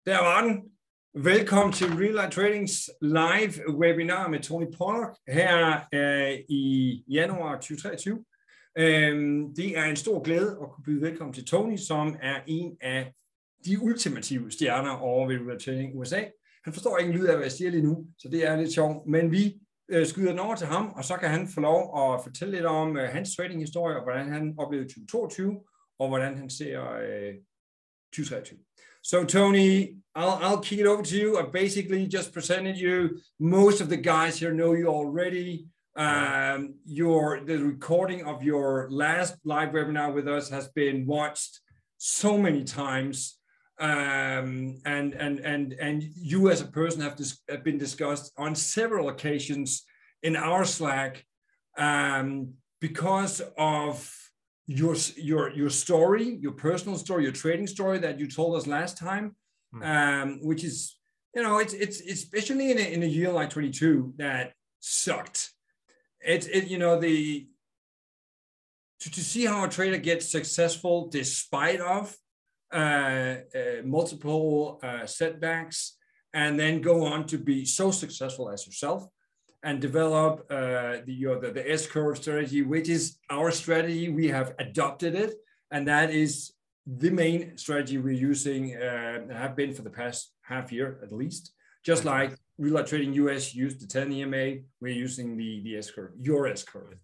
Der var den. Velkommen til reallifetradings live webinar med Tony Pawlak her i januar 2023. Det er en stor glæde at kunne byde velkommen til Tony, som er en af de ultimative stjerner over ved reallifetrading USA. Han forstår ikke en lyd af, hvad jeg siger lige nu, så det er lidt sjovt, men vi skyder den over til ham, og så kan han få lov at fortælle lidt om hans tradinghistorie, og hvordan han oplevede 2022, og hvordan han ser 2023. So Tony, I'll kick it over to you. I basically just presented you. Most of the guys here know you already. The recording of your last live webinar with us has been watched so many times, and you as a person have been discussed on several occasions in our Slack because of your story, your personal story, your trading story that you told us last time, which is, it's especially in a year like 22 that sucked. To see how a trader gets successful despite of multiple setbacks, and then go on to be so successful as yourself and develop the S-curve strategy, which is our strategy. We have adopted it, and that is the main strategy we're using, have been for the past half year at least. Just like reallifetrading US used the 10 EMA, we're using the S-curve, your S-curve.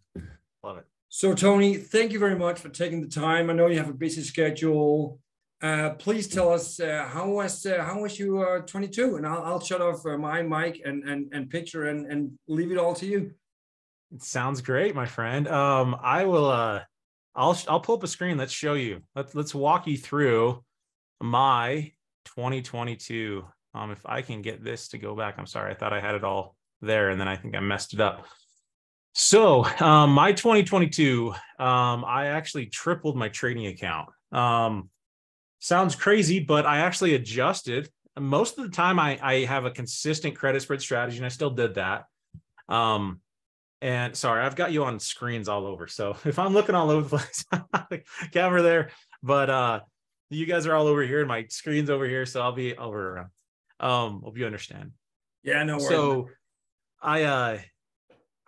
Love it. So Tony, thank you very much for taking the time. I know you have a busy schedule. Please tell us how was you 22, and I'll shut off my mic and picture and leave it all to you. It sounds great, my friend. I'll pull up a screen. Let's show you. Let's walk you through my 2022. If I can get this to go back, I'm sorry. I thought I had it all there, and then I think I messed it up. So my 2022, I actually tripled my trading account. Sounds crazy, but I actually adjusted. Most of the time I have a consistent credit spread strategy, and I still did that. And sorry, I've got you on screens all over. So if I'm looking all over the place, the camera there, but you guys are all over here and my screen's over here. So I'll be over around. Hope you understand. Yeah, no worries. So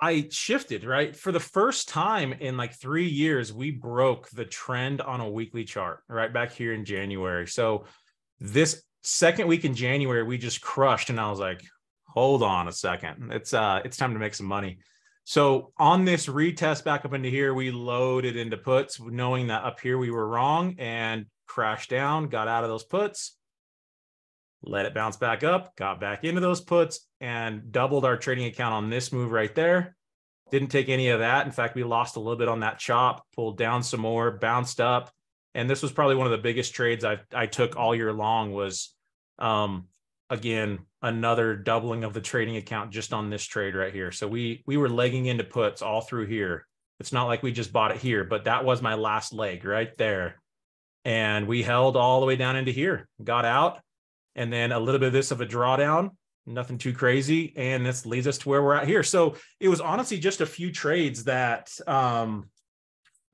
I shifted, right? For the first time in like 3 years, we broke the trend on a weekly chart right back here in January. So this second week in January, we just crushed. And I was like, hold on a second. It's time to make some money. So on this retest back up into here, we loaded into puts, knowing that up here we were wrong, and crashed down, got out of those puts, let it bounce back up, got back into those puts, and doubled our trading account on this move right there. Didn't take any of that. In fact, we lost a little bit on that chop, pulled down some more, bounced up. And this was probably one of the biggest trades I took all year long was, again, another doubling of the trading account just on this trade right here. So we were legging into puts all through here. It's not like we just bought it here, but that was my last leg right there. And we held all the way down into here, got out, and then a little bit of this of a drawdown, nothing too crazy. And this leads us to where we're at here. So it was honestly just a few trades that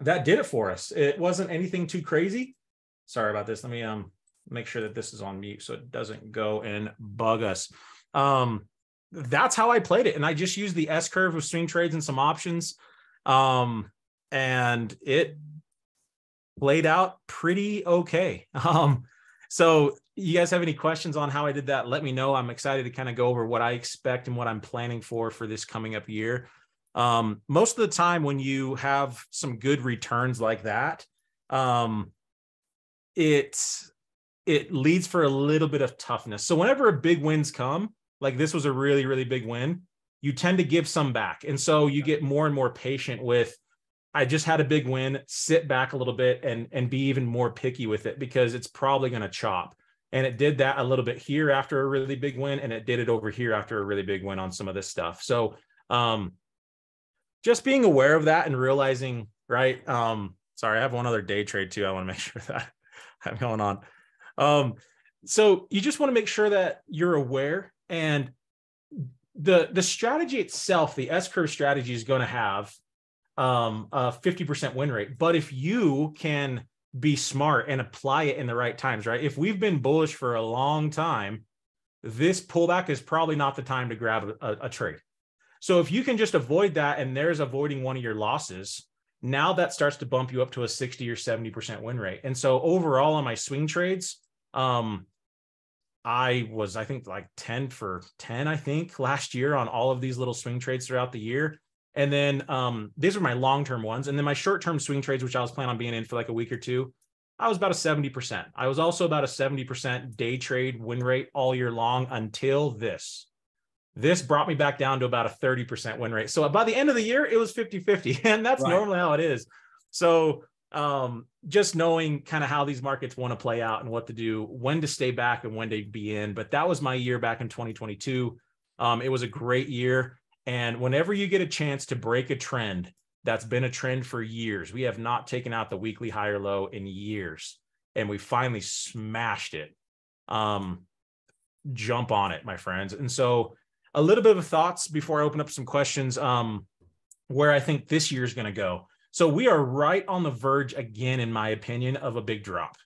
did it for us. It wasn't anything too crazy. Sorry about this. Let me make sure that this is on mute so it doesn't go and bug us. That's how I played it. And I just used the S curve with swing trades and some options. And it played out pretty okay. So you guys have any questions on how I did that? Let me know. I'm excited to kind of go over what I expect and what I'm planning for this coming up year. Most of the time when you have some good returns like that, it leads for a little bit of toughness. So whenever big wins come, like this was a really, really big win, you tend to give some back. And so you get more and more patient with, I just had a big win, sit back a little bit and be even more picky with it because it's probably going to chop. And it did that a little bit here after a really big win, and it did it over here after a really big win on some of this stuff. So just being aware of that and realizing, right? Sorry, I have one other day trade too. I want to make sure that I'm going on. So you just want to make sure that you're aware, and the strategy itself, the S-curve strategy is going to have a 50% win rate. But if you can be smart and apply it in the right times, right? If we've been bullish for a long time, this pullback is probably not the time to grab a trade. So if you can just avoid that, and there's avoiding one of your losses, now that starts to bump you up to a 60 or 70% win rate. And so overall on my swing trades, I was, I think, like 10 for 10, I think, last year on all of these little swing trades throughout the year. And then these are my long-term ones. And then my short-term swing trades, which I was planning on being in for like a week or two, I was about a 70%. I was also about a 70% day trade win rate all year long until this. This brought me back down to about a 30% win rate. So by the end of the year, it was 50-50. And that's normally how it is. So just knowing kind of how these markets want to play out and what to do, when to stay back and when to be in. But that was my year back in 2022. It was a great year. And whenever you get a chance to break a trend, that's been a trend for years. We have not taken out the weekly high or low in years. And we finally smashed it. Jump on it, my friends. And so a little bit of thoughts before I open up some questions, where I think this year is going to go. So we are right on the verge again, in my opinion, of a big drop.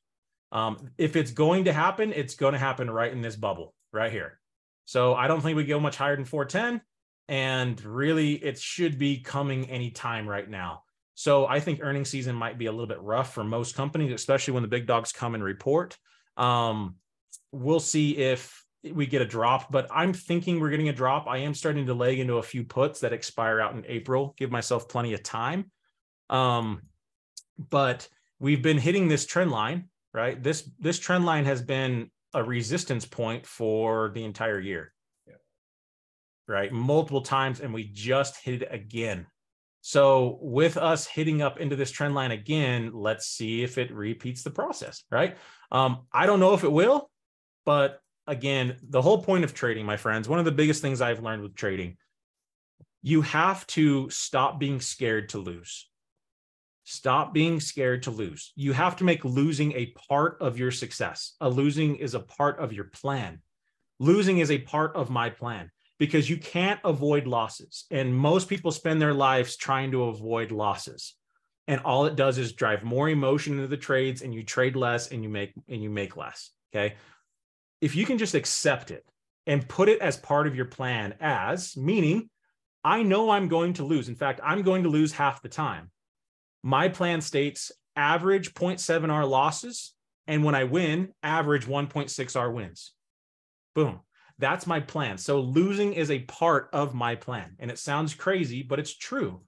If it's going to happen, it's going to happen right in this bubble right here. So I don't think we go much higher than 410. And really, it should be coming anytime right now. So I think earnings season might be a little bit rough for most companies, especially when the big dogs come and report. We'll see if we get a drop, but I'm thinking we're getting a drop. I am starting to leg into a few puts that expire out in April, give myself plenty of time. But we've been hitting this trend line, right? This trend line has been a resistance point for the entire year. Right? Multiple times, and we just hit it again. So with us hitting up into this trend line again, let's see if it repeats the process, right? I don't know if it will, but again, the whole point of trading, my friends, one of the biggest things I've learned with trading, you have to stop being scared to lose. Stop being scared to lose. You have to make losing a part of your success. Losing is a part of your plan. Losing is a part of my plan. Because you can't avoid losses. And most people spend their lives trying to avoid losses. And all it does is drive more emotion into the trades, and you trade less and you make less. Okay. If you can just accept it and put it as part of your plan, as meaning, I know I'm going to lose. In fact, I'm going to lose half the time. My plan states average 0.7 R losses. And when I win, average 1.6 R wins. Boom. That's my plan. So losing is a part of my plan. And it sounds crazy, but it's true.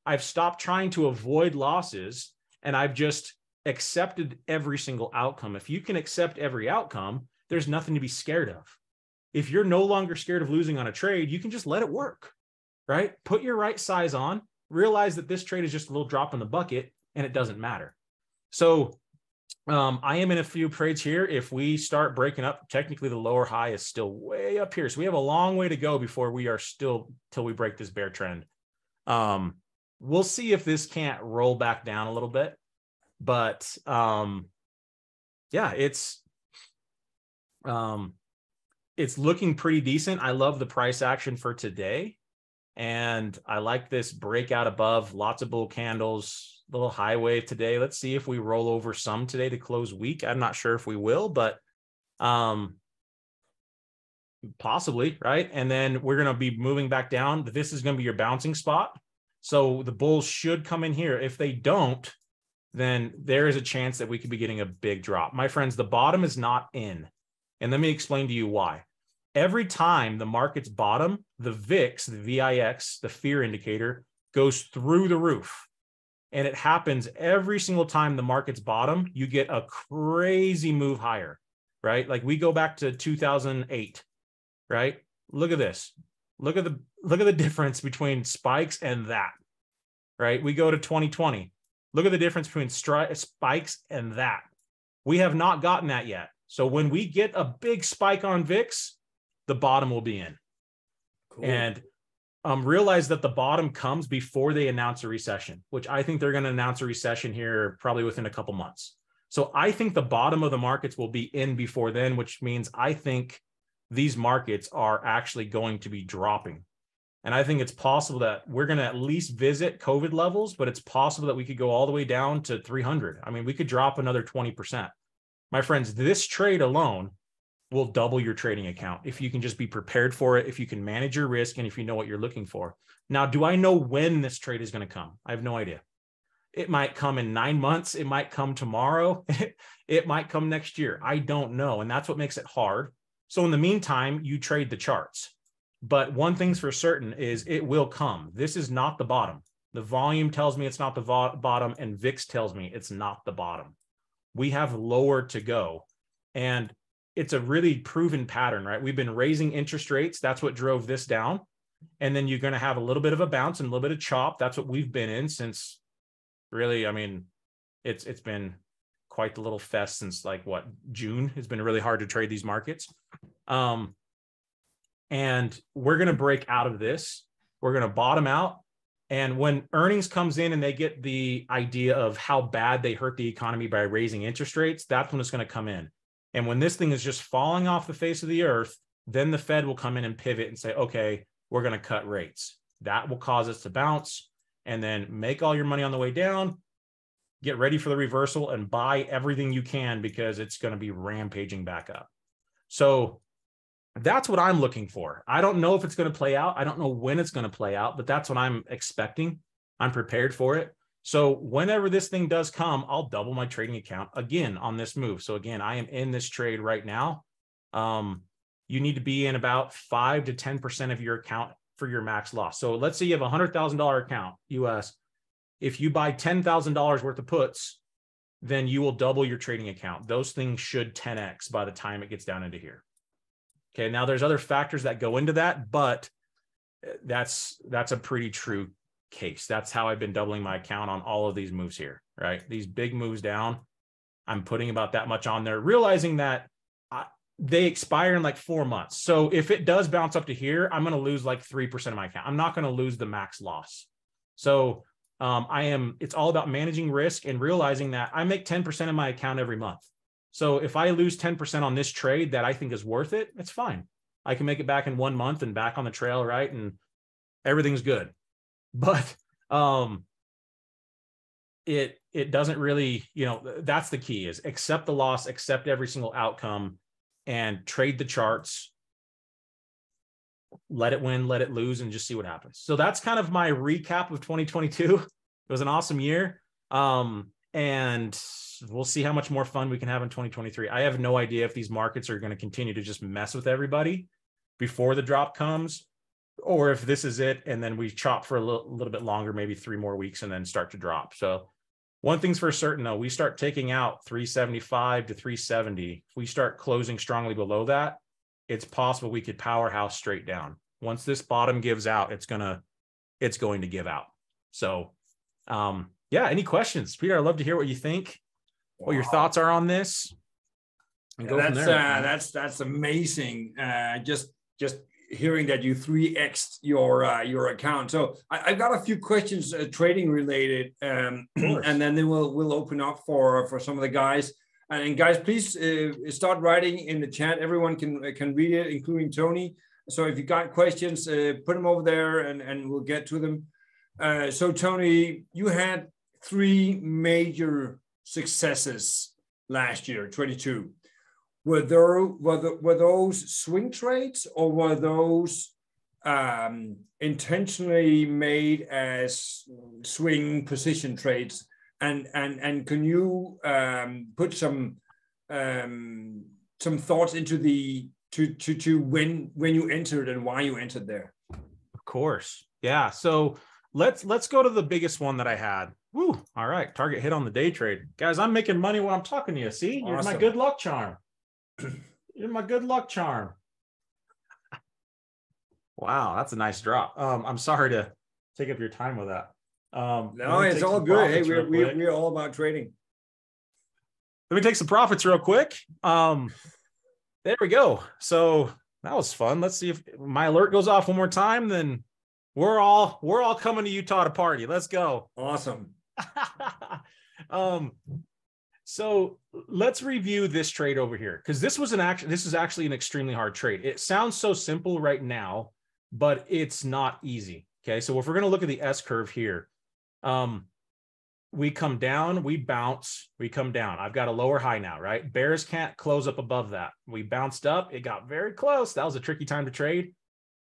I've stopped trying to avoid losses, and I've just accepted every single outcome. If you can accept every outcome, there's nothing to be scared of. If you're no longer scared of losing on a trade, you can just let it work, right? Put your right size on, realize that this trade is just a little drop in the bucket, and it doesn't matter. So I am in a few trades here. If we start breaking up, technically the lower high is still way up here. So we have a long way to go before we are till we break this bear trend. We'll see if this can't roll back down a little bit, but yeah, it's looking pretty decent. I love the price action for today. And I like this breakout above, lots of bull candles, little high wave today. Let's see if we roll over some today to close week. I'm not sure if we will, but possibly, right? And then we're going to be moving back down. This is going to be your bouncing spot. So the bulls should come in here. If they don't, then there is a chance that we could be getting a big drop. My friends, the bottom is not in. And let me explain to you why. Every time the market's bottom, the VIX, the VIX, the fear indicator, goes through the roof. And it happens every single time the market's bottom, you get a crazy move higher, right? Like we go back to 2008, right? Look at this. Look at the difference between spikes and that, right? We go to 2020. Look at the difference between spikes and that. We have not gotten that yet. So when we get a big spike on VIX, the bottom will be in. Cool. And realize that the bottom comes before they announce a recession, which I think they're going to announce a recession here probably within a couple months. So I think the bottom of the markets will be in before then, which means I think these markets are actually going to be dropping. And I think it's possible that we're going to at least visit COVID levels, but it's possible that we could go all the way down to 300. I mean, we could drop another 20%. My friends, this trade alone will double your trading account if you can just be prepared for it, if you can manage your risk, and if you know what you're looking for. Now, do I know when this trade is going to come? I have no idea. It might come in 9 months. It might come tomorrow. It might come next year. I don't know. And that's what makes it hard. So in the meantime, you trade the charts. But one thing's for certain is it will come. This is not the bottom. The volume tells me it's not the bottom, and VIX tells me it's not the bottom. We have lower to go. And it's a really proven pattern, right? We've been raising interest rates. That's what drove this down. And then you're going to have a little bit of a bounce and a little bit of chop. That's what we've been in since really, I mean, it's been quite the little fest since like what, June. It's been really hard to trade these markets. And we're going to break out of this. We're going to bottom out. And when earnings comes in and they get the idea of how bad they hurt the economy by raising interest rates, that's when it's going to come in. And when this thing is just falling off the face of the earth, then the Fed will come in and pivot and say, okay, we're going to cut rates. That will cause us to bounce, and then make all your money on the way down, get ready for the reversal, and buy everything you can because it's going to be rampaging back up. So that's what I'm looking for. I don't know if it's going to play out. I don't know when it's going to play out, but that's what I'm expecting. I'm prepared for it. So whenever this thing does come, I'll double my trading account again on this move. So again, I am in this trade right now. You need to be in about 5 to 10% of your account for your max loss. So let's say you have a $100,000 account US. If you buy $10,000 worth of puts, then you will double your trading account. Those things should 10x by the time it gets down into here. Okay, now there's other factors that go into that, but that's a pretty true case. That's how I've been doubling my account on all of these moves here, right? These big moves down, I'm putting about that much on there, realizing that they expire in like 4 months. So if it does bounce up to here, I'm going to lose like 3% of my account. I'm not going to lose the max loss. So it's all about managing risk and realizing that I make 10% of my account every month. So if I lose 10% on this trade that I think is worth it, it's fine. I can make it back in 1 month and back on the trail, right? And everything's good. But it doesn't really, that's the key, is accept the loss, accept every single outcome, and trade the charts. Let it win, let it lose, and just see what happens. So that's kind of my recap of 2022. It was an awesome year. And we'll see how much more fun we can have in 2023. I have no idea if these markets are going to continue to just mess with everybody before the drop comes, or if this is it and then we chop for a little bit longer, maybe 3 more weeks, and then start to drop. So one thing's for certain, though, we start taking out 375 to 370. If we start closing strongly below that, it's possible we could powerhouse straight down. Once this bottom gives out, it's going to give out. So, yeah, any questions? Peter, I'd love to hear what you think, what your thoughts are on this. And go from there. That's amazing. Just hearing that you 3x'd your account. So I've got a few questions trading related, and then we'll open up for some of the guys. And guys, please start writing in the chat. Everyone can read it, including Tony. So if you got questions, put them over there, and we'll get to them. So Tony, you had 3 major successes last year, 22. Were those swing trades, or were those intentionally made as swing position trades? And can you put some thoughts into to when you entered and why you entered there? Of course, yeah. So let's go to the biggest one that I had. Woo! All right, target hit on the day trade, guys. I'm making money while I'm talking to you. See, you're my good luck charm. You're my good luck charm. Wow, that's a nice drop. I'm sorry to take up your time with that. No, it's all good. Hey, we're all about trading. Let me take some profits real quick. There we go. So that was fun. Let's see if my alert goes off one more time. Then we're all coming to Utah to party. Let's go. Awesome. So let's review this trade over here, because this is actually an extremely hard trade. It sounds so simple right now, but it's not easy. Okay. So if we're going to look at the S curve here, we come down, we bounce, we come down. I've got a lower high now, right? Bears can't close up above that. We bounced up. It got very close. That was a tricky time to trade.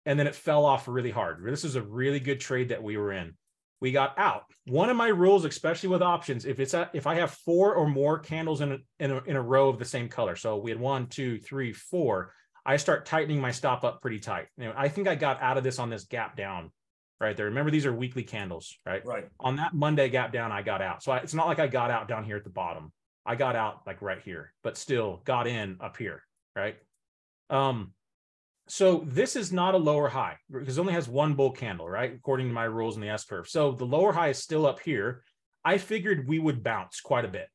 And then it fell off really hard. This is a really good trade that we were in. We got out. One of my rules, especially with options, if I have 4 or more candles in a row of the same color. So we had 1, 2, 3, 4. I start tightening my stop up pretty tight. I think I got out of this on this gap down right there. Remember, these are weekly candles, right? Right. On that Monday gap down, I got out. So it's not like I got out down here at the bottom. I got out like right here, but still got in up here, right? So this is not a lower high because it only has 1 bull candle, right? According to my rules in the S curve. So the lower high is still up here. I figured we would bounce quite a bit,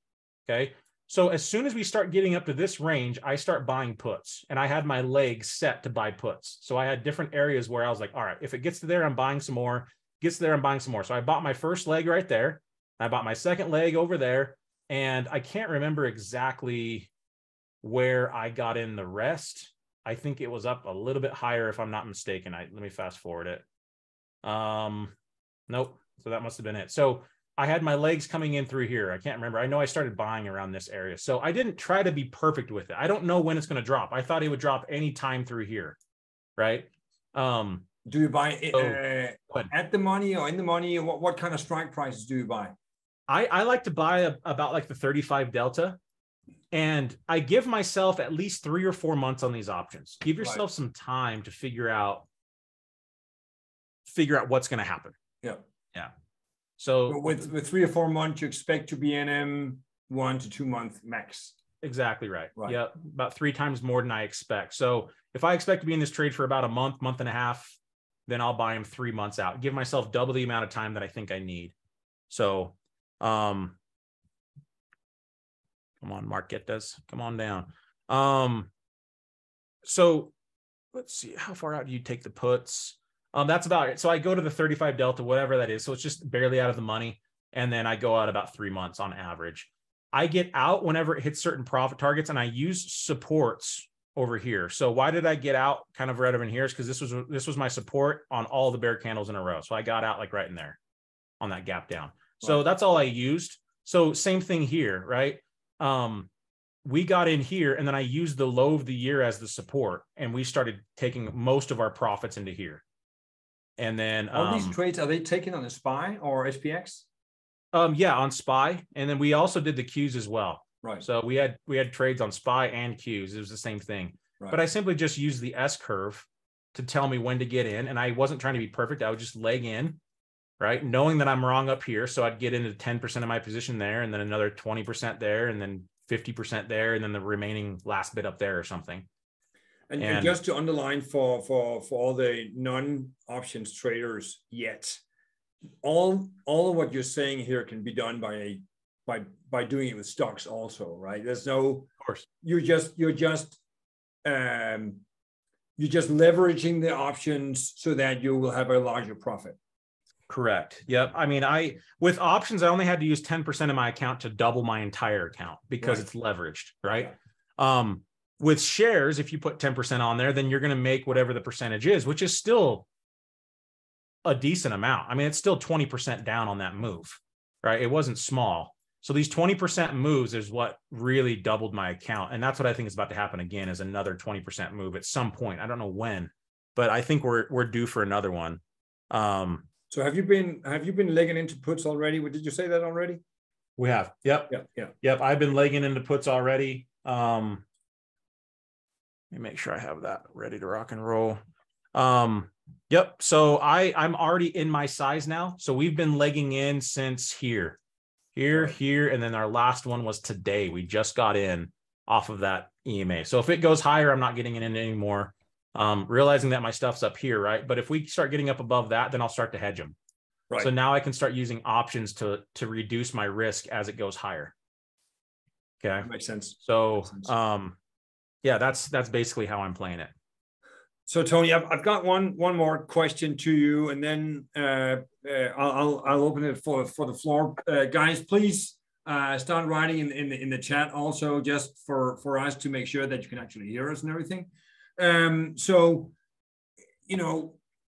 okay? So as soon as we start getting up to this range, I start buying puts, and I had my legs set to buy puts. So I had different areas where I was like, all right, if it gets to there, I'm buying some more. Gets to there, I'm buying some more. So I bought my first leg right there. I bought my second leg over there, and I can't remember exactly where I got in the rest. I think it was up a little bit higher, if I'm not mistaken. Let me fast forward it. Nope. So that must have been it. So I had my legs coming in through here. I can't remember. I know I started buying around this area. So I didn't try to be perfect with it. I don't know when it's going to drop. I thought it would drop any time through here, right? Do you buy at the money or in the money? What kind of strike prices do you buy? I like to buy about like the 35 delta. And I give myself at least 3 or 4 months on these options. Give yourself some time to figure out what's going to happen. Yeah. Yeah. So with 3 or 4 months, you expect to be in 1 to 2 month max. Exactly right. Yeah. About 3 times more than I expect. So if I expect to be in this trade for about a month, month and a half, then I'll buy them 3 months out. Give myself double the amount of time that I think I need. So, come on, Mark, get this. Come on down. So let's see. How far out do you take the puts? That's about it. So I go to the 35 delta, whatever that is. So it's just barely out of the money. And then I go out about 3 months on average. I get out whenever it hits certain profit targets, and I use supports over here. So why did I get out kind of right over in here? Is because this was my support on all the bear candles in a row. So I got out like right in there on that gap down. So that's all I used. So same thing here, right? We got in here, and then I used the low of the year as the support, and we started taking most of our profits into here. And then all these trades, are they taken on a SPY or SPX? Yeah, on SPY. And then we also did the Qs as well. Right. So we had trades on SPY and Qs. It was the same thing. Right. But I simply just used the S curve to tell me when to get in. And I wasn't trying to be perfect. I would just leg in, right? Knowing that I'm wrong up here. So I'd get into 10% of my position there, and then another 20% there, and then 50% there, and then the remaining last bit up there or something. And just to underline for all the non-options traders yet, all of what you're saying here can be done by doing it with stocks also, right? There's no, of course, you're just leveraging the options so that you will have a larger profit. Correct. Yep. I mean, with options, I only had to use 10% of my account to double my entire account because it's leveraged, right? Yeah. With shares, if you put 10% on there, then you're going to make whatever the percentage is, which is still a decent amount. I mean, it's still 20% down on that move, right? It wasn't small. So these 20% moves is what really doubled my account. And that's what I think is about to happen again, is another 20% move at some point. I don't know when, but I think we're due for another one. So have you been legging into puts already? Did you say that already? We have. Yep. Yep. I've been legging into puts already. Let me make sure I have that ready to rock and roll. Yep. So I'm already in my size now. So we've been legging in since here, and then our last one was today. We just got in off of that EMA. So if it goes higher, I'm not getting it in anymore. Realizing that my stuff's up here, right? But if we start getting up above that, then I'll start to hedge them. Right. So now I can start using options to reduce my risk as it goes higher. Okay. That makes sense. So, yeah, that's basically how I'm playing it. So Tony, I've got one more question to you, and then I'll open it for the floor. Guys, please start writing in the chat also, just for us to make sure that you can actually hear us and everything. So,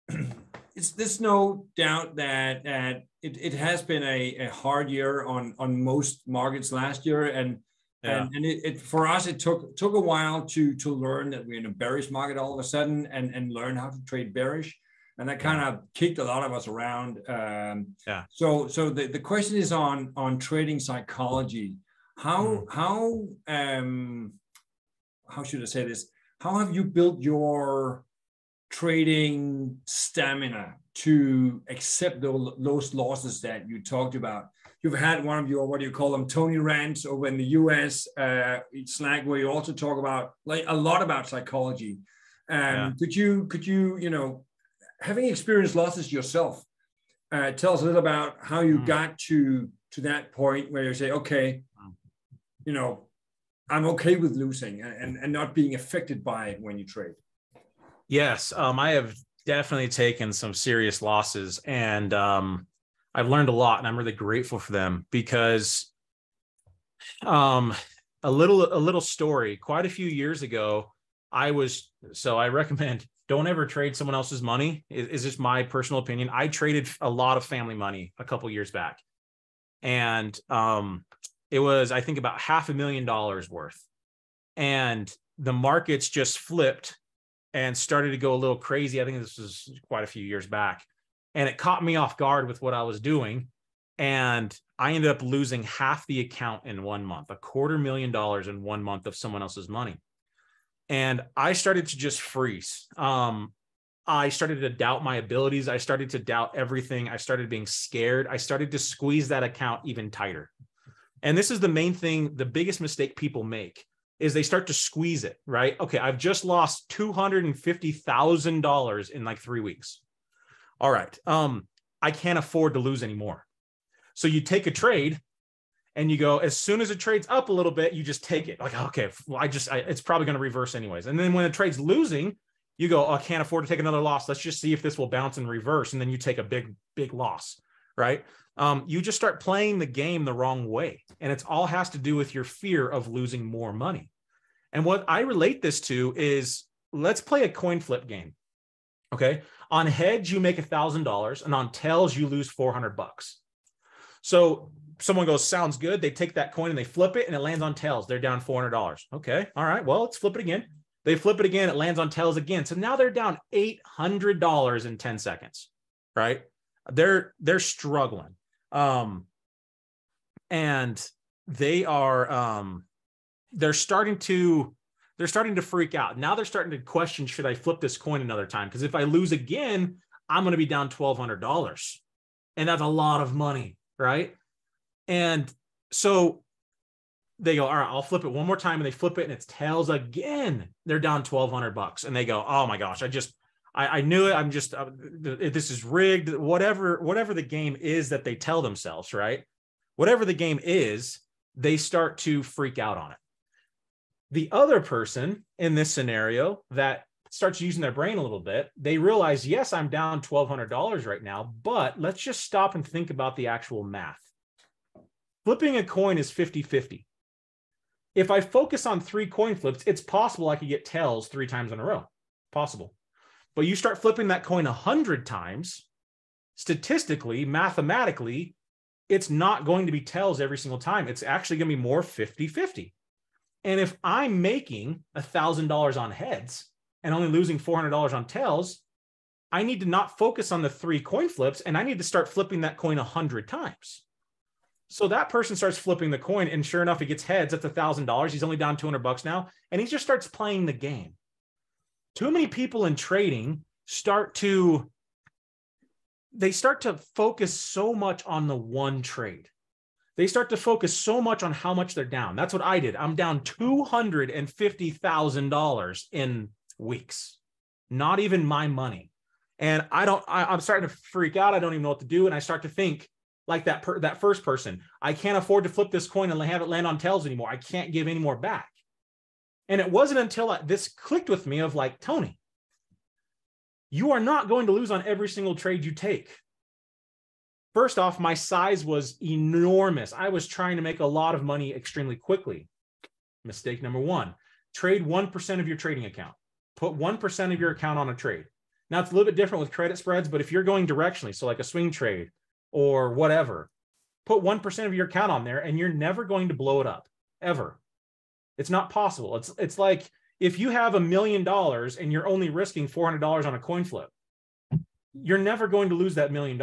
there's no doubt that it has been a hard year on most markets last year, and it for us it took a while to learn that we're in a bearish market all of a sudden, and learn how to trade bearish, and that kind of kicked a lot of us around. So the question is on trading psychology. How should I say this? How have you built your trading stamina to accept those losses that you talked about? You've had one of your, what do you call them, Tony rants over in the US Slack, where you also talk about like a lot about psychology. Could you, having experienced losses yourself, tell us a little about how you got to that point where you say, okay, I'm okay with losing and not being affected by it when you trade? Yes, I have definitely taken some serious losses, and I've learned a lot, and I'm really grateful for them, because a little story. Quite a few years ago, I recommend don't ever trade someone else's money. Is just my personal opinion. I traded a lot of family money a couple years back, and it was, I think, about $500,000 worth, and the markets just flipped and started to go a little crazy. I think this was quite a few years back, and it caught me off guard with what I was doing. And I ended up losing half the account in 1 month, $250,000 in 1 month of someone else's money. And I started to just freeze. I started to doubt my abilities. I started to doubt everything. I started being scared. I started to squeeze that account even tighter. And this is the main thing, the biggest mistake people make, is they start to squeeze it, right? Okay, I've just lost $250,000 in like 3 weeks. All right, I can't afford to lose anymore. So you take a trade and you go, as soon as it trades up a little bit, you just take it. Like, okay, well, it's probably going to reverse anyways. And then when the trade's losing, you go, oh, I can't afford to take another loss. Let's just see if this will bounce and reverse. And then you take a big loss, right? You just start playing the game the wrong way. And it's all has to do with your fear of losing more money. And what I relate this to is, let's play a coin flip game. Okay. On heads, you make $1,000, and on tails, you lose $400. So someone goes, sounds good. They take that coin and they flip it, and it lands on tails. They're down $400. Okay. All right. Well, let's flip it again. They flip it again. It lands on tails again. So now they're down $800 in 10 seconds, right? They're struggling. And they are, they're starting to freak out. Now they're starting to question, should I flip this coin another time? Because if I lose again, I'm going to be down $1,200. And that's a lot of money, right? And so they go, all right, I'll flip it one more time. And they flip it and it's tails again. They're down $1,200. And they go, oh my gosh, I knew it. This is rigged. Whatever the game is that they tell themselves, right? Whatever the game is, they start to freak out on it. The other person in this scenario that starts using their brain a little bit, they realize, yes, I'm down $1,200 right now, but let's just stop and think about the actual math. Flipping a coin is 50-50. If I focus on 3 coin flips, it's possible I could get tails 3 times in a row. Possible. But you start flipping that coin 100 times, statistically, mathematically, it's not going to be tails every single time. It's actually going to be more 50-50. And if I'm making $1,000 on heads and only losing $400 on tails, I need to not focus on the 3 coin flips, and I need to start flipping that coin 100 times. So that person starts flipping the coin, and sure enough, he gets heads. That's $1,000. He's only down $200 now, and he just starts playing the game. Too many people in trading start to focus so much on the one trade. They start to focus so much on how much they're down. That's what I did. I'm down $250,000 in weeks, not even my money. And I'm starting to freak out. I don't even know what to do. And I start to think like that first person, I can't afford to flip this coin and have it land on tails anymore. I can't give any more back. And it wasn't until this clicked with me of like, Tony, you are not going to lose on every single trade you take. First off, my size was enormous. I was trying to make a lot of money extremely quickly. Mistake number 1, trade 1% of your trading account. Put 1% of your account on a trade. Now it's a little bit different with credit spreads, but if you're going directionally, so like a swing trade or whatever, put 1% of your account on there and you're never going to blow it up, ever. It's not possible. It's like if you have $1 million and you're only risking $400 on a coin flip, you're never going to lose that $1 million.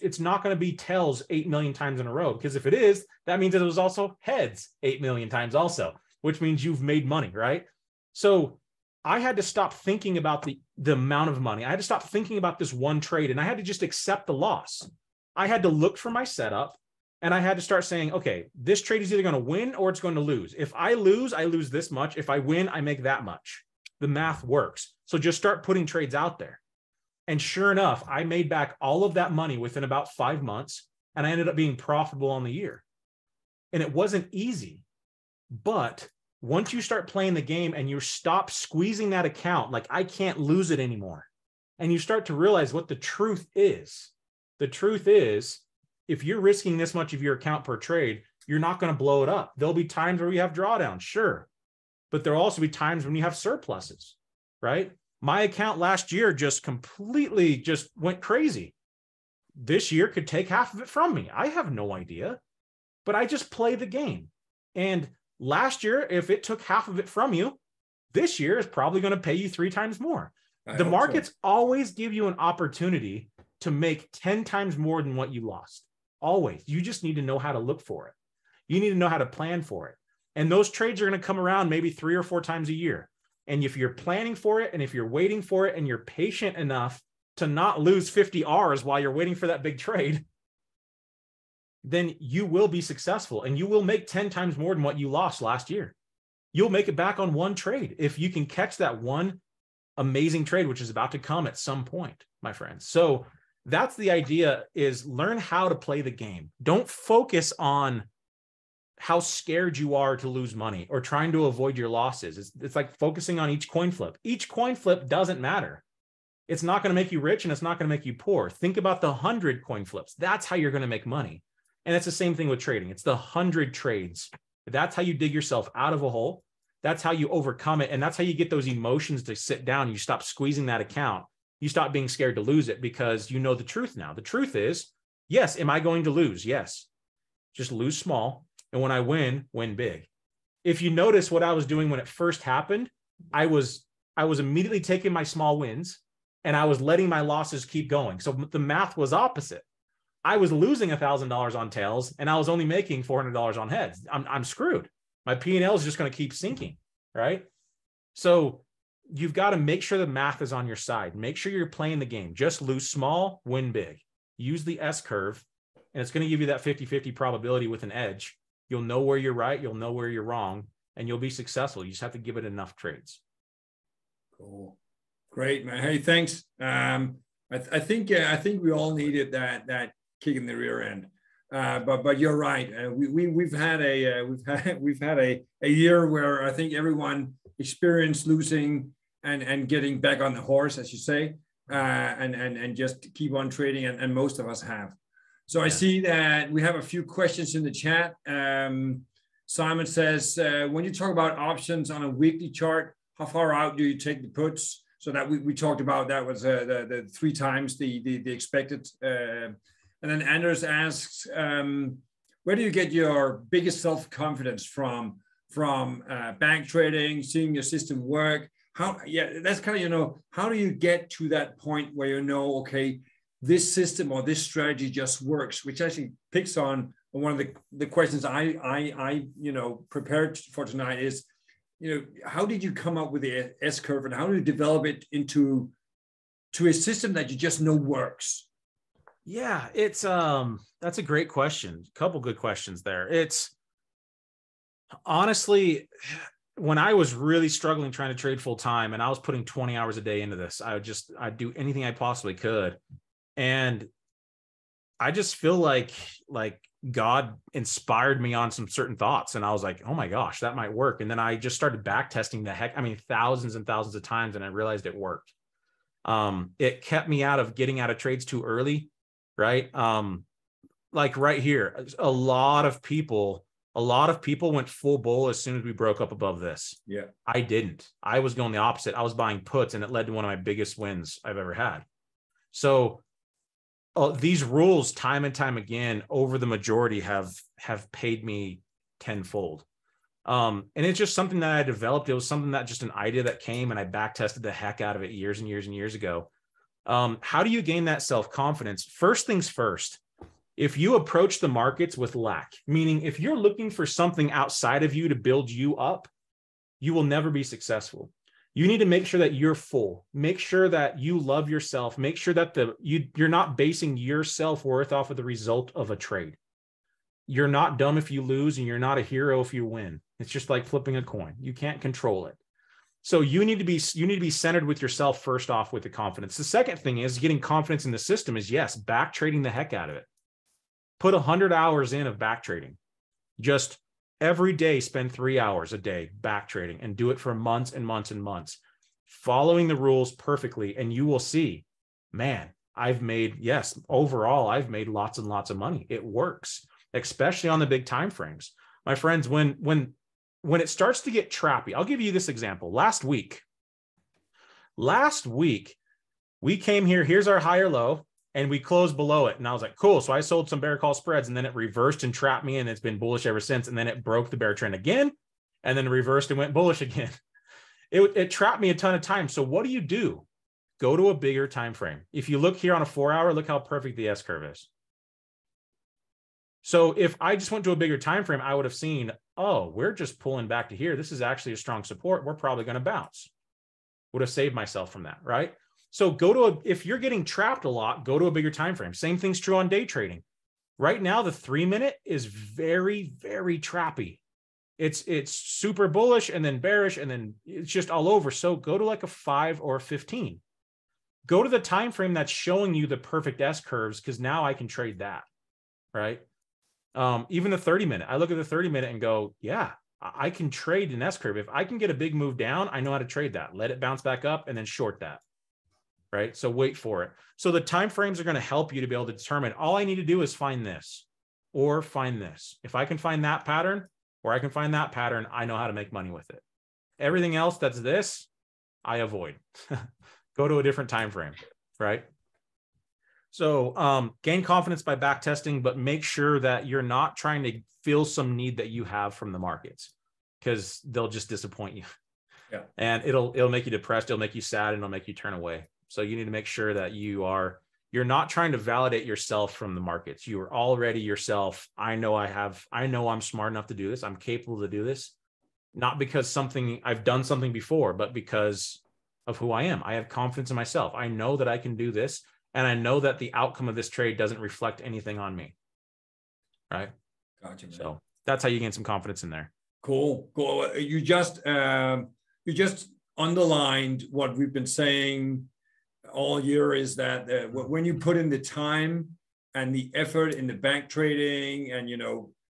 It's not going to be tails 8 million times in a row, because if it is, that means that it was also heads 8 million times also, which means you've made money, right? So I had to stop thinking about the amount of money. I had to stop thinking about this one trade, and I had to just accept the loss. I had to look for my setup, and I had to start saying, okay, this trade is either going to win or it's going to lose. If I lose this much. If I win, I make that much. The math works. So just start putting trades out there. And sure enough, I made back all of that money within about 5 months, and I ended up being profitable on the year. And it wasn't easy, but once you start playing the game and you stop squeezing that account, like I can't lose it anymore, and you start to realize what the truth is. The truth is, if you're risking this much of your account per trade, you're not going to blow it up. There'll be times where you have drawdowns, sure, but there'll also be times when you have surpluses, right? My account last year just completely just went crazy. This year could take half of it from me. I have no idea, but I just play the game. And last year, if it took half of it from you, this year is probably going to pay you 3 times more. The markets always give you an opportunity to make 10 times more than what you lost. Always. You just need to know how to look for it. You need to know how to plan for it. And those trades are going to come around maybe 3 or 4 times a year. And if you're planning for it, and if you're waiting for it, and you're patient enough to not lose 50 R's while you're waiting for that big trade, then you will be successful, and you will make 10 times more than what you lost last year. You'll make it back on one trade if you can catch that one amazing trade, which is about to come at some point, my friends. So that's the idea, is learn how to play the game. Don't focus on how scared you are to lose money or trying to avoid your losses. It's like focusing on each coin flip. Each coin flip doesn't matter. It's not going to make you rich, and it's not going to make you poor. Think about the 100 coin flips. That's how you're going to make money. And it's the same thing with trading. It's the 100 trades. That's how you dig yourself out of a hole. That's how you overcome it. And that's how you get those emotions to sit down. You stop squeezing that account. You stop being scared to lose it, because you know the truth now. The truth is, yes, am I going to lose? Yes. Just lose small. And when I win big. If you notice what I was doing when it first happened, I was immediately taking my small wins, and I was letting my losses keep going. So the math was opposite. I was losing $1,000 on tails, and I was only making $400 on heads. I'm screwed. My P&L is just going to keep sinking, right? So you've got to make sure the math is on your side. Make sure you're playing the game. Just lose small, win big. Use the S curve, and it's going to give you that 50-50 probability with an edge. You'll know where you're right. You'll know where you're wrong, and you'll be successful. You just have to give it enough trades. Cool. Great, man. Hey, thanks. I think we all needed that kick in the rear end. But you're right. We've had a year where I think everyone experienced losing and getting back on the horse, as you say, and just keep on trading, and most of us have. So I see that we have a few questions in the chat. Simon says, when you talk about options on a weekly chart, how far out do you take the puts? So that we talked about, that was the 3 times the expected. And then Anders asks, where do you get your biggest self-confidence from bank trading, seeing your system work? That's kind of, how do you get to that point where okay, this system or this strategy just works, which actually picks on one of the questions I prepared for tonight is, how did you come up with the S curve, and how do you develop it into a system that you just know works? Yeah, it's that's a great question. A couple good questions there. It's honestly, when I was really struggling trying to trade full time, and I was putting 20 hours a day into this, I'd do anything I possibly could. And I just feel like God inspired me on some certain thoughts. And I was like, oh my gosh, that might work. And then I just started back testing thousands and thousands of times. And I realized it worked. It kept me out of getting out of trades too early. Right. Like right here, a lot of people A lot of people went full bull as soon as we broke up above this. Yeah. I didn't. I was going the opposite. I was buying puts, and it led to one of my biggest wins I've ever had. So these rules, time and time again, over the majority have paid me tenfold. And it's just something that I developed. It was something that just an idea that came, and I back tested the heck out of it years and years and years ago. How do you gain that self-confidence? First things first, if you approach the markets with lack, meaning if you're looking for something outside of you to build you up, you will never be successful. You need to make sure that you're full. Make sure that you love yourself. Make sure that you're not basing your self-worth off of the result of a trade. You're not dumb if you lose, and you're not a hero if you win. It's just like flipping a coin. You can't control it. So you need to be centered with yourself first off with the confidence. The second thing is getting confidence in the system is, yes, back trading the heck out of it. Put 100 hours in of back trading. Just every day, spend 3 hours a day back trading, and do it for months and months and months, following the rules perfectly. And you will see, man, overall, I've made lots and lots of money. It works, especially on the big time frames. My friends, when it starts to get trappy, I'll give you this example. Last week, we came here, here's our higher low, and we closed below it. And I was like, cool. So I sold some bear call spreads, and then it reversed and trapped me, and it's been bullish ever since. And then it broke the bear trend again, and then reversed and went bullish again. It trapped me a ton of times. So what do? Go to a bigger time frame. If you look here on a 4 hour, look how perfect the S curve is. So if I just went to a bigger time frame, I would have seen, oh, we're just pulling back to here. This is actually a strong support. We're probably going to bounce. Would have saved myself from that, right? So if you're getting trapped a lot, go to a bigger time frame. Same thing's true on day trading. Right now, the 3-minute is very, very trappy. It's super bullish and then bearish, and then it's just all over. So go to like a 5 or a 15. Go to the time frame that's showing you the perfect S curves, because now I can trade that, right? Even the 30-minute, I look at the 30-minute and go, yeah, I can trade an S curve. If I can get a big move down, I know how to trade that. Let it bounce back up and then short that, right? So wait for it. So the time frames are going to help you to be able to determine, all I need to do is find this or find this. If I can find that pattern, or I can find that pattern, I know how to make money with it. Everything else that's this, I avoid. Go to a different time frame, right? So gain confidence by back testing, but make sure that you're not trying to fill some need that you have from the markets, because they'll just disappoint you. Yeah. And it'll make you depressed. It'll make you sad, and it'll make you turn away. So you need to make sure that you're not trying to validate yourself from the markets. You are already yourself. I know I'm smart enough to do this. I'm capable to do this, not because I've done something before, but because of who I am. I have confidence in myself. I know that I can do this. And I know that the outcome of this trade doesn't reflect anything on me. Right? Gotcha, man. So that's how you gain some confidence in there. Cool. You just underlined what we've been saying all year, is that when you put in the time and the effort in the back trading, and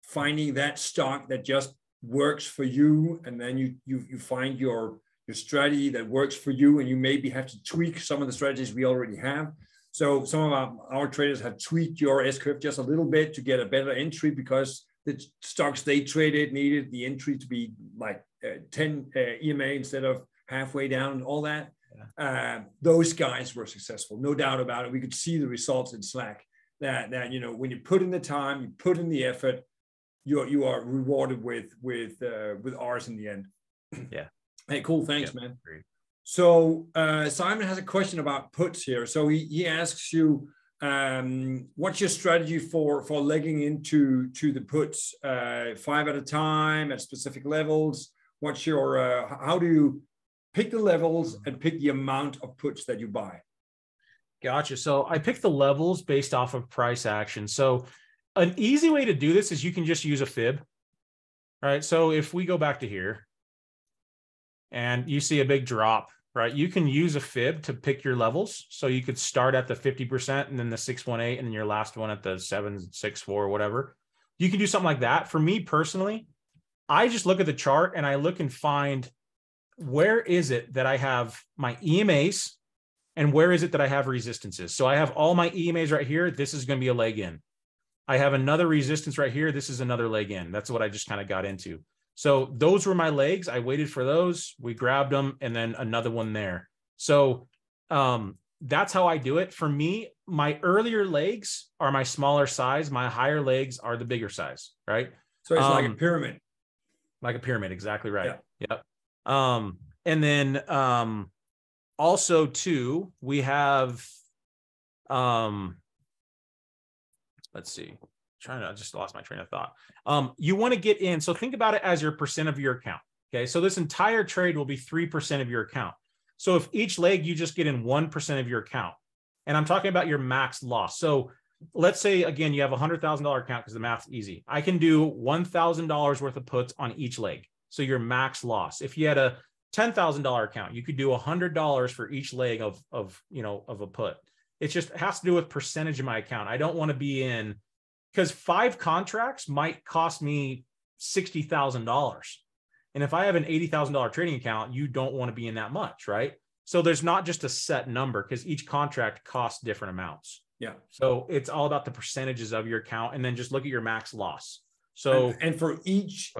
finding that stock that just works for you, and then you find your strategy that works for you, and you maybe have to tweak some of the strategies we already have. So some of our traders have tweaked your S curve just a little bit to get a better entry, because the stocks they traded needed the entry to be like 10 EMA instead of halfway down and all that. Yeah. Those guys were successful, no doubt about it. We could see the results in Slack that when you put in the time, you put in the effort, you are rewarded with ours in the end. Yeah. Hey, cool. Thanks, man. Great. So Simon has a question about puts here. So he asks you, what's your strategy for legging into the puts? 5 at a time at specific levels? What's your how do you pick the levels and pick the amount of puts that you buy? Gotcha. So I pick the levels based off of price action. So an easy way to do this is you can just use a fib, right? So if we go back to here, and you see a big drop, right? You can use a fib to pick your levels. So you could start at the 50% and then the 618, and then your last one at the 764 or whatever. You can do something like that. For me personally, I just look at the chart and I look and find, where is it that I have my EMAs and where is it that I have resistances? So I have all my EMAs right here. This is going to be a leg in. I have another resistance right here. This is another leg in. That's what I just kind of got into. So those were my legs. I waited for those. We grabbed them and then another one there. So that's how I do it. For me, my earlier legs are my smaller size. My higher legs are the bigger size, right? So it's like a pyramid. Like a pyramid, exactly right. Yeah. Yep. And then also too, we have let's see. I just lost my train of thought. You want to get in. So think about it as your percent of your account. Okay. So this entire trade will be 3% of your account. So if each leg you just get in 1% of your account, and I'm talking about your max loss. So let's say, again, you have a $100,000 account because the math's easy. I can do $1,000 worth of puts on each leg. So your max loss. If you had a $10,000 account, you could do $100 for each leg of a put. It just has to do with percentage of my account. I don't want to be in, because 5 contracts might cost me $60,000. And if I have an $80,000 trading account, you don't want to be in that much, right? So there's not just a set number because each contract costs different amounts. Yeah. So it's all about the percentages of your account, and then just look at your max loss. So and for each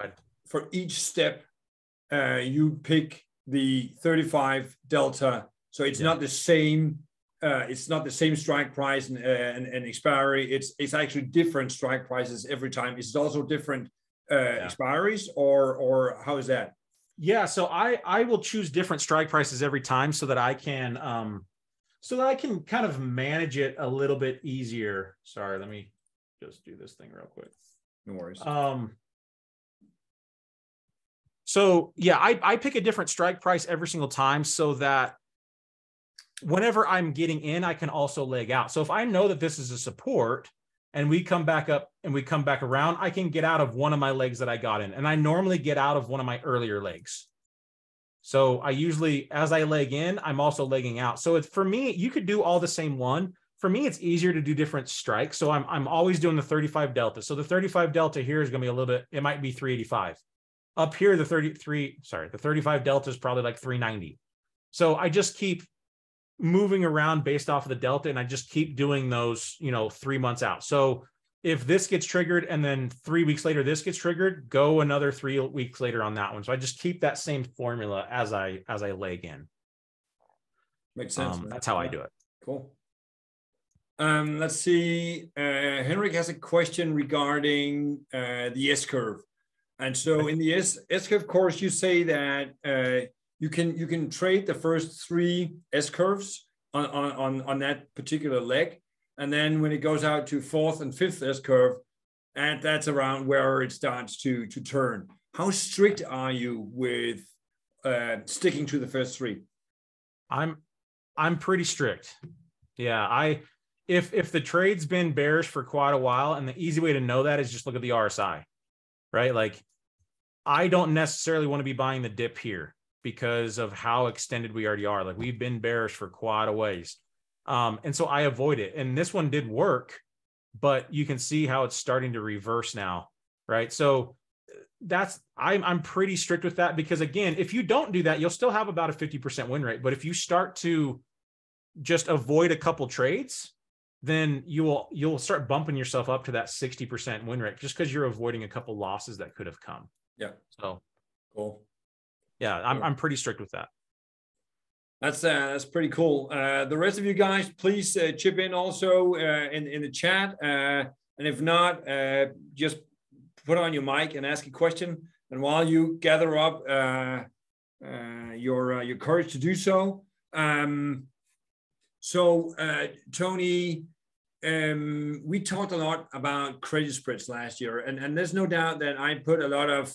step, you pick the 35 delta. So it's not the same. It's not the same strike price and expiry. It's actually different strike prices every time. It's also different expiries, or how is that? Yeah, so I will choose different strike prices every time so that I can kind of manage it a little bit easier. Sorry, let me just do this thing real quick. No worries. So yeah, I pick a different strike price every single time so that whenever I'm getting in, I can also leg out. So if I know that this is a support and we come back up and we come back around, I can get out of one of my legs that I got in. And I normally get out of one of my earlier legs. So I usually, as I leg in, I'm also legging out. So it's, for me, you could do all the same one. For me, it's easier to do different strikes. So I'm always doing the 35 delta. So the 35 delta here is going to be a little bit, it might be 385. Up here, the 35 delta is probably like 390. So I just keep moving around based off of the delta, and I just keep doing those, 3 months out. So if this gets triggered and then 3 weeks later this gets triggered, go another 3 weeks later on that one. So I just keep that same formula as I leg in. Makes sense. That's how I do it. Cool. Let's see. Henrik has a question regarding the S curve, and so in the S curve course, you say that you can trade the first 3 S curves on that particular leg. And then when it goes out to 4th and 5th S curve, and that's around where it starts to turn. How strict are you with sticking to the first 3? I'm pretty strict. Yeah, if the trade's been bearish for quite a while, and the easy way to know that is just look at the RSI, right? Like, I don't necessarily want to be buying the dip here because of how extended we already are. Like, we've been bearish for quite a ways. And so I avoid it. And this one did work, but you can see how it's starting to reverse now, right? So I'm pretty strict with that, because again, if you don't do that, you'll still have about a 50% win rate. But if you start to just avoid a couple trades, then you'll start bumping yourself up to that 60% win rate just because you're avoiding a couple losses that could have come. Yeah. So cool. Yeah, I'm pretty strict with that. That's pretty cool. The rest of you guys, please chip in also in the chat. And if not, just put on your mic and ask a question. And while you gather up your courage to do so, Tony, we talked a lot about credit spreads last year, and there's no doubt that I put a lot of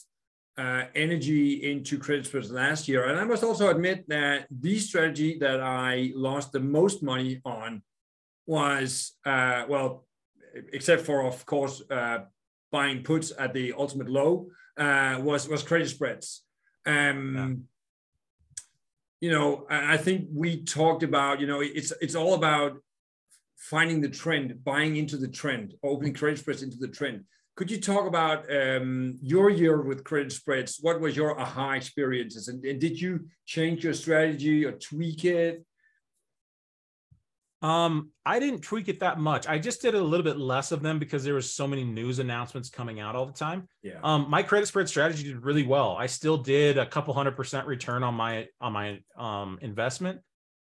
energy into credit spreads last year. And I must also admit that the strategy that I lost the most money on was, except for, of course, buying puts at the ultimate low, was credit spreads. I think we talked about, it's all about finding the trend, buying into the trend, opening credit spreads into the trend. Could you talk about your year with credit spreads? What was your aha experiences? And did you change your strategy or tweak it? I didn't tweak it that much. I just did a little bit less of them because there was so many news announcements coming out all the time. Yeah. My credit spread strategy did really well. I still did a couple 100% return on my investment.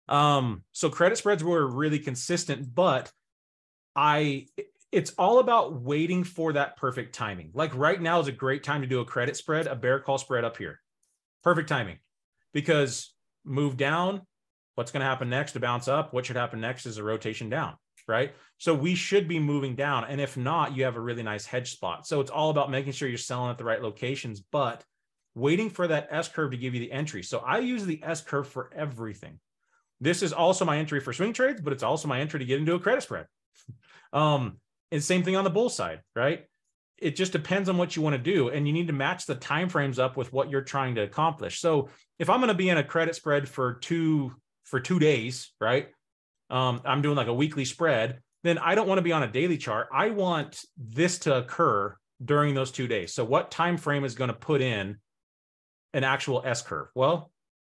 So credit spreads were really consistent, but it's all about waiting for that perfect timing. Like right now is a great time to do a credit spread, a bear call spread up here. Perfect timing, because move down, what's going to happen next to bounce up? What should happen next is a rotation down, right? So we should be moving down. And if not, you have a really nice hedge spot. So it's all about making sure you're selling at the right locations, but waiting for that S curve to give you the entry. So I use the S curve for everything. This is also my entry for swing trades, but it's also my entry to get into a credit spread. And same thing on the bull side, right? It just depends on what you want to do. And you need to match the timeframes up with what you're trying to accomplish. So if I'm going to be in a credit spread for two days, right? I'm doing like a weekly spread, then I don't want to be on a daily chart. I want this to occur during those 2 days. So what time frame is going to put in an actual S curve? Well,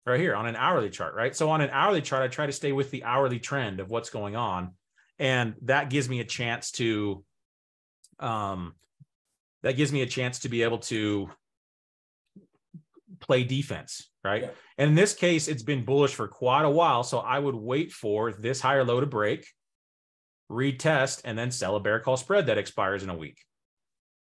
right here on an hourly chart, right? So on an hourly chart, I try to stay with the hourly trend of what's going on. And that gives me a chance to, be able to play defense, right? Yeah. And in this case, it's been bullish for quite a while. So I would wait for this higher low to break, retest, and then sell a bear call spread that expires in a week.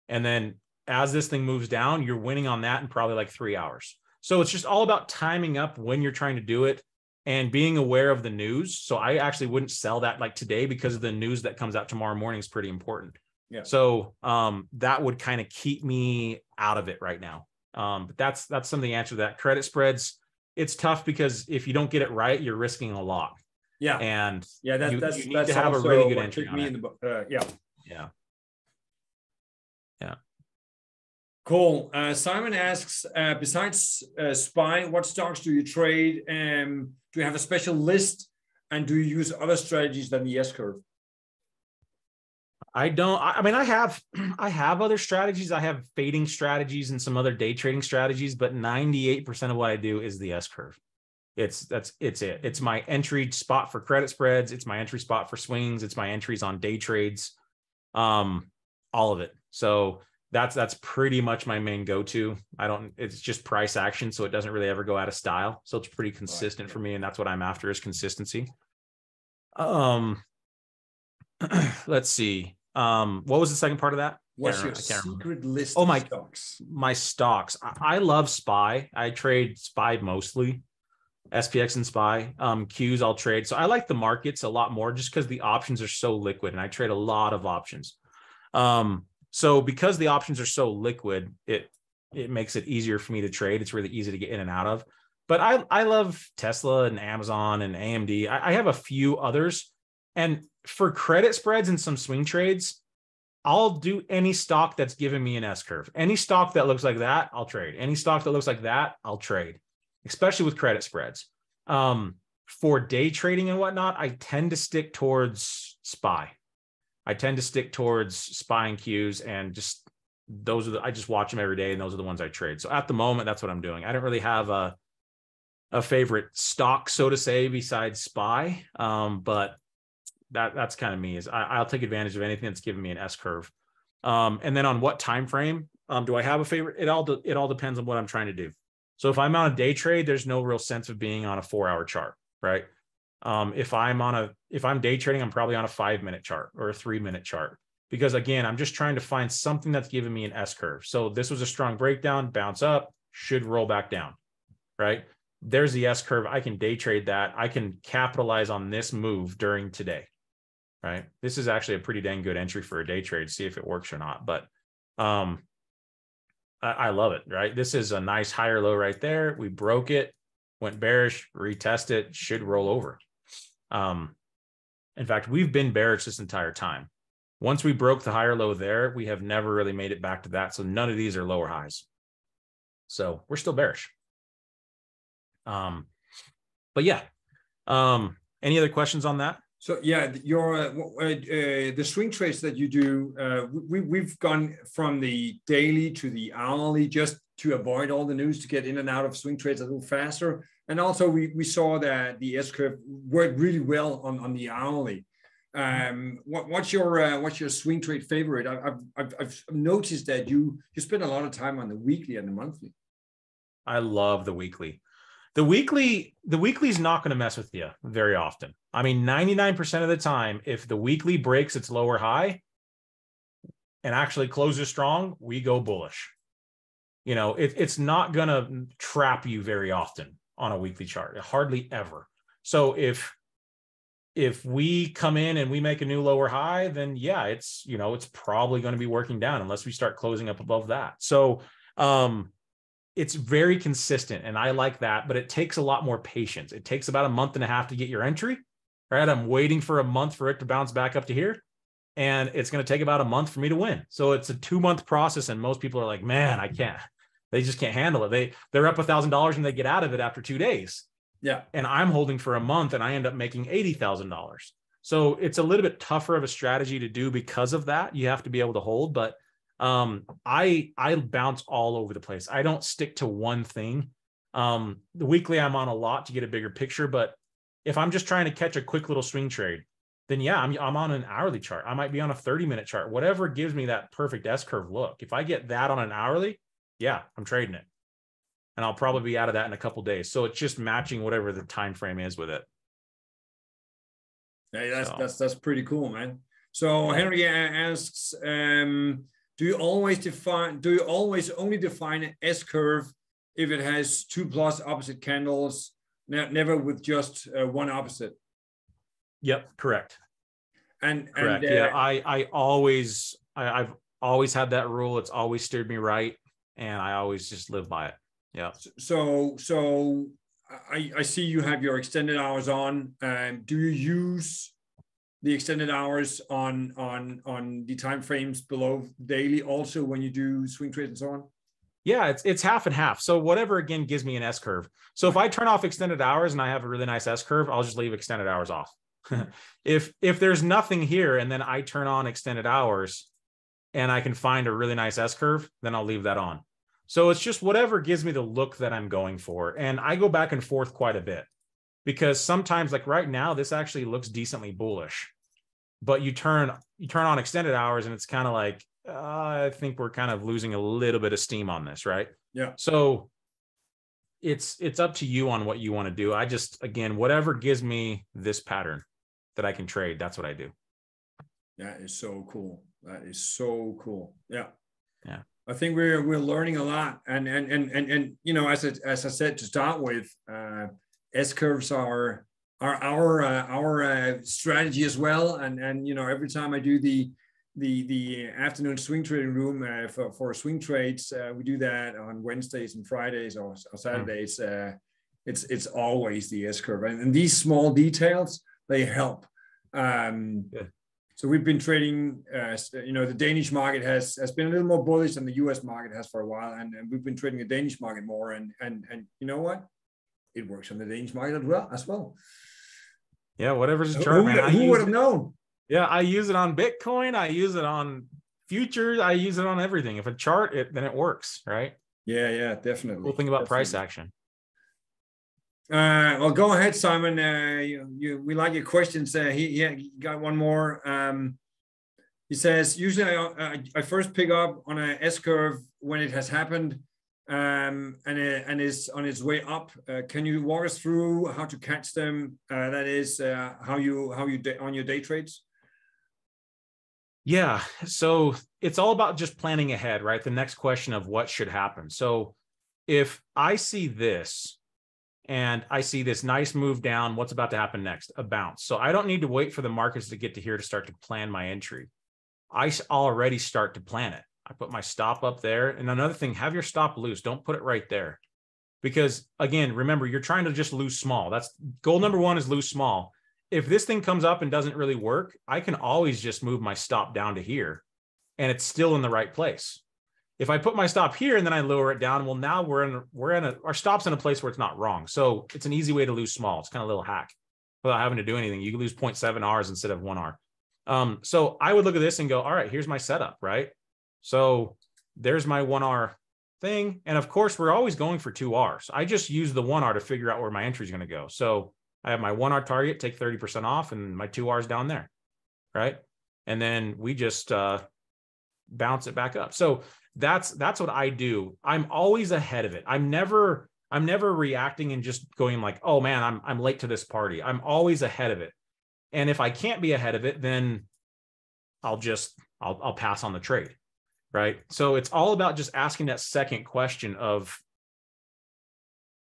And then as this thing moves down, you're winning on that in probably like 3 hours. So it's just all about timing up when you're trying to do it and being aware of the news. So I actually wouldn't sell that like today, because of the news that comes out tomorrow morning is pretty important. Yeah. So that would kind of keep me out of it right now. But that's some of the answer to that. Credit spreads, it's tough because if you don't get it right, you're risking a lot. Yeah. And you need to have a really good entry on it. Yeah. Cool. Simon asks, besides SPY, what stocks do you trade? Do you have a special list? And do you use other strategies than the S curve? I don't. I mean, I have other strategies. I have fading strategies and some other day trading strategies, but 98% of what I do is the S curve. It's it. It's my entry spot for credit spreads. It's my entry spot for swings. It's my entries on day trades. All of it. So that's pretty much my main go-to. It's just price action, so it doesn't really ever go out of style. So it's pretty consistent for me, and that's what I'm after, is consistency. Let's see. What was the second part of that? What's your secret list of stocks? My stocks. I love SPY. I trade SPY mostly. SPX and SPY. Qs I'll trade. So I like the markets a lot more just because the options are so liquid, and I trade a lot of options. So because the options are so liquid, it makes it easier for me to trade. It's really easy to get in and out of. But I love Tesla and Amazon and AMD. I have a few others. And for credit spreads and some swing trades, I'll do any stock that's giving me an S curve. Any stock that looks like that, I'll trade. Any stock that looks like that, I'll trade, especially with credit spreads. For day trading and whatnot, I tend to stick towards SPY. I tend to stick towards SPY and Qs, and just I just watch them every day, and those are the ones I trade. So at the moment, that's what I'm doing. I don't really have a favorite stock, so to say, besides SPY. But that's kind of me. Is I'll take advantage of anything that's giving me an S curve. And then on what time frame do I have a favorite? It all depends on what I'm trying to do. So if I'm on a day trade, there's no real sense of being on a 4-hour chart, right? If I'm day trading, I'm probably on a 5-minute chart or a 3-minute chart, because again, I'm just trying to find something that's giving me an S curve. So this was a strong breakdown, bounce up, should roll back down, right? There's the S curve. I can day trade that. I can capitalize on this move during today, right? This is actually a pretty dang good entry for a day trade. See if it works or not. But I love it, right? This is a nice higher low right there. We broke it, went bearish, retest it, should roll over. In fact, we've been bearish this entire time. Once we broke the higher low there, we have never really made it back to that. So none of these are lower highs. So we're still bearish. But yeah, any other questions on that? So yeah, your the swing trades that you do, we've gone from the daily to the hourly. Just to avoid all the news, to get in and out of swing trades a little faster. And also we saw that the S-curve worked really well on the hourly. What's your swing trade favorite? I've noticed that you spend a lot of time on the weekly and the monthly. I love the weekly. The weekly is not going to mess with you very often. I mean, 99% of the time, if the weekly breaks its lower high and actually closes strong, we go bullish. You know, it's not going to trap you very often on a weekly chart, hardly ever. So if we come in and we make a new lower high, then yeah, it's probably going to be working down unless we start closing up above that. So it's very consistent, and I like that, but it takes a lot more patience. It takes about a month and a half to get your entry, right? I'm waiting for a month for it to bounce back up to here, and it's going to take about a month for me to win. So it's a 2-month process, and most people are like, man, I can't. They just can't handle it. They're up $1,000 and they get out of it after 2 days. Yeah. And I'm holding for a month and I end up making $80,000. So it's a little bit tougher of a strategy to do because of that. You have to be able to hold, but I bounce all over the place. I don't stick to one thing. The weekly I'm on a lot to get a bigger picture, but if I'm just trying to catch a quick little swing trade, then yeah, I'm on an hourly chart. I might be on a 30-minute chart, whatever gives me that perfect S-curve look. If I get that on an hourly, yeah, I'm trading it. And I'll probably be out of that in a couple of days. So it's just matching whatever the time frame is with it. Hey, that's pretty cool, man. So Henry asks, do you always only define an S-curve if it has 2+ opposite candles, never with just one opposite? Yep, correct. And yeah, I've always had that rule. It's always steered me right, and I always just live by it. Yeah. So I see you have your extended hours on. Do you use the extended hours on the time frames below daily also when you do swing trades and so on? Yeah, it's half and half. So whatever, again, gives me an S-curve. So if I turn off extended hours and I have a really nice S-curve, I'll just leave extended hours off. If there's nothing here and then I turn on extended hours and I can find a really nice S-curve, then I'll leave that on. So it's just whatever gives me the look that I'm going for. And I go back and forth quite a bit because sometimes, like right now, this actually looks decently bullish, but you turn on extended hours and it's kind of like, I think we're kind of losing a little bit of steam on this, right? Yeah. So it's up to you on what you want to do. I just, again, whatever gives me this pattern that I can trade, that's what I do. That is so cool. That is so cool. Yeah. Yeah. I think we're learning a lot, and you know, as I said to start with, S-curves are our strategy as well, and you know, every time I do the afternoon swing trading room for swing trades, we do that on Wednesdays and Fridays or Saturdays. It's always the S-curve, and these small details, they help. So we've been trading, you know, the Danish market has been a little more bullish than the US market has for a while. And we've been trading the Danish market more. And you know what? It works on the Danish market as well. Yeah, whatever's the chart, man. Who would have known? Yeah, I use it on Bitcoin. I use it on futures. I use it on everything. If a chart, then it works, right? Yeah, definitely. Cool thing about price action. Well, go ahead, Simon. We like your questions. He got one more. He says, usually I first pick up on a S-curve when it has happened and is on its way up. Can you walk us through how to catch them? That is how you on your day trades? Yeah, so it's all about just planning ahead, right? The next question of what should happen. So if I see this, and I see this nice move down, what's about to happen next? A bounce. So I don't need to wait for the markets to get to here to start to plan my entry. I already start to plan it. I put my stop up there. And another thing, have your stop loose. Don't put it right there. Because again, remember, you're trying to just lose small. That's goal number one, is lose small. If this thing comes up and doesn't really work, I can always just move my stop down to here and it's still in the right place. If I put my stop here and then I lower it down, well, now our stop's in a place where it's not wrong. So it's an easy way to lose small. It's kind of a little hack without having to do anything. You can lose 0.7 Rs instead of 1 R. So I would look at this and go, all right, here's my setup, right? So there's my 1 R thing. And of course, we're always going for 2Rs. I just use the 1R to figure out where my entry is going to go. So I have my 1R target, take 30% off, and my 2Rs down there, right? And then we just bounce it back up. So that's what I do. I'm always ahead of it. I'm never reacting and just going like, oh man, I'm late to this party. I'm always ahead of it. And if I can't be ahead of it, then I'll pass on the trade, right? So it's all about just asking that second question of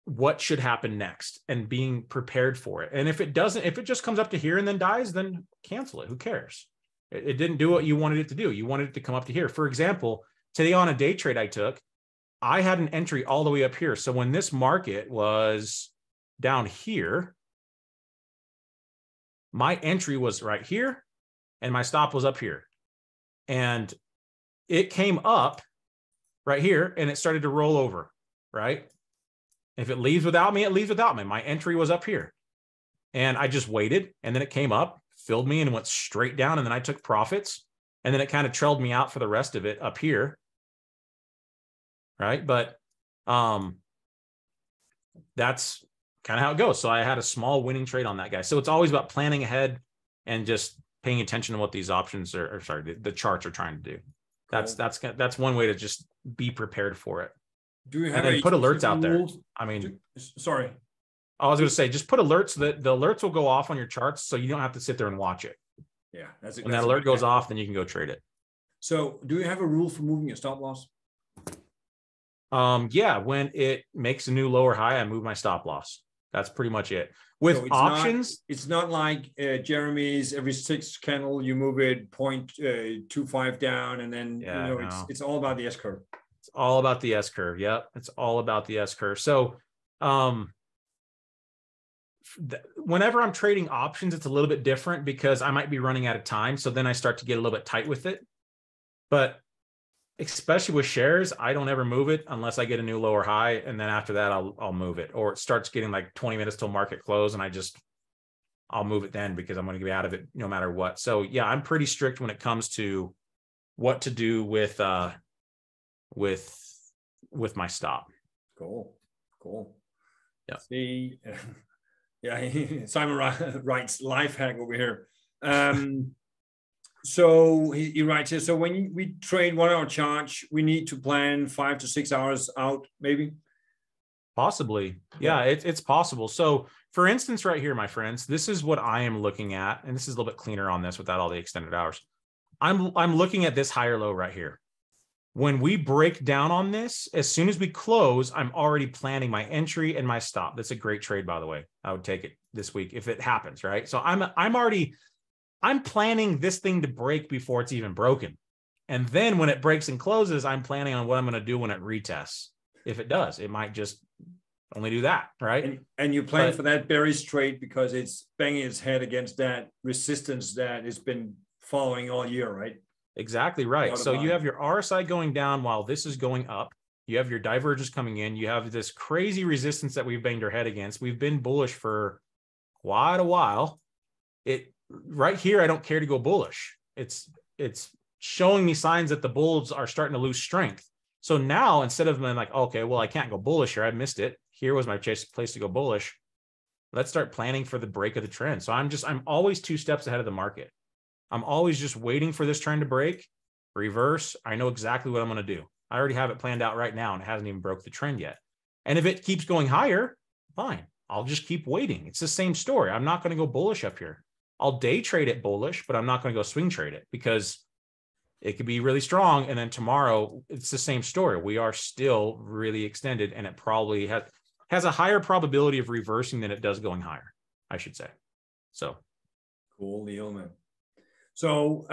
what should happen next and being prepared for it. And if it just comes up to here and then dies, then cancel it. Who cares? It didn't do what you wanted it to do. You wanted it to come up to here. For example, today on a day trade I took, I had an entry all the way up here. So when this market was down here, my entry was right here and my stop was up here. And it came up right here and it started to roll over, right? If it leaves without me, it leaves without me. My entry was up here. And I just waited, and then it came up, filled me, and went straight down, and then I took profits. And then it kind of trailed me out for the rest of it up here. Right? But that's kind of how it goes. So I had a small winning trade on that guy. So it's always about planning ahead and just paying attention to what these options the charts are trying to do. Cool. That's one way to just be prepared for it. Do you have and then put alerts out there? I mean, sorry. I was going to say, just put alerts that the alerts will go off on your charts, so you don't have to sit there and watch it. Yeah, when that alert goes off, then you can go trade it. So, do you have a rule for moving your stop loss? Yeah, when it makes a new lower high, I move my stop loss. That's pretty much it. With options, it's not like Jeremy's every 6 candle you move it 0.25 down, and then it's all about the S curve. It's all about the S curve. Yep, it's all about the S curve. So, whenever I'm trading options, it's a little bit different because I might be running out of time. So then I start to get a little bit tight with it. But especially with shares, I don't ever move it unless I get a new lower high. And then after that, I'll move it. Or it starts getting like 20 minutes till market close, and I'll move it then because I'm going to be out of it no matter what. So yeah, I'm pretty strict when it comes to what to do with my stop. Cool. Yeah. See, yeah, Simon writes life hack over here. So he writes here, so when we trade 1 hour charge, we need to plan 5 to 6 hours out, maybe? Possibly. Yeah, it's possible. So for instance, right here, my friends, this is what I am looking at. And this is a little bit cleaner on this without all the extended hours. I'm looking at this higher low right here. When we break down on this, as soon as we close, I'm already planning my entry and my stop. That's a great trade, by the way. I would take it this week if it happens, right? So I'm planning this thing to break before it's even broken. And then when it breaks and closes, I'm planning on what I'm going to do when it retests. If it does, it might just only do that, right? And you plan for that bearish trade because it's banging its head against that resistance that has been following all year, right? Exactly right. So you have your RSI going down while this is going up. You have your divergence coming in. You have this crazy resistance that we've banged our head against. We've been bullish for quite a while. Right here, I don't care to go bullish. It's showing me signs that the bulls are starting to lose strength. So now, instead of being like, okay, well, I can't go bullish here, I missed it. Here was my place to go bullish. Let's start planning for the break of the trend. So I'm always 2 steps ahead of the market. I'm always just waiting for this trend to break, reverse. I know exactly what I'm going to do. I already have it planned out right now, and it hasn't even broke the trend yet. And if it keeps going higher, fine. I'll just keep waiting. It's the same story. I'm not going to go bullish up here. I'll day trade it bullish, but I'm not going to go swing trade it because it could be really strong. And then tomorrow it's the same story. We are still really extended, and it probably has a higher probability of reversing than it does going higher, I should say. So cool deal, man. So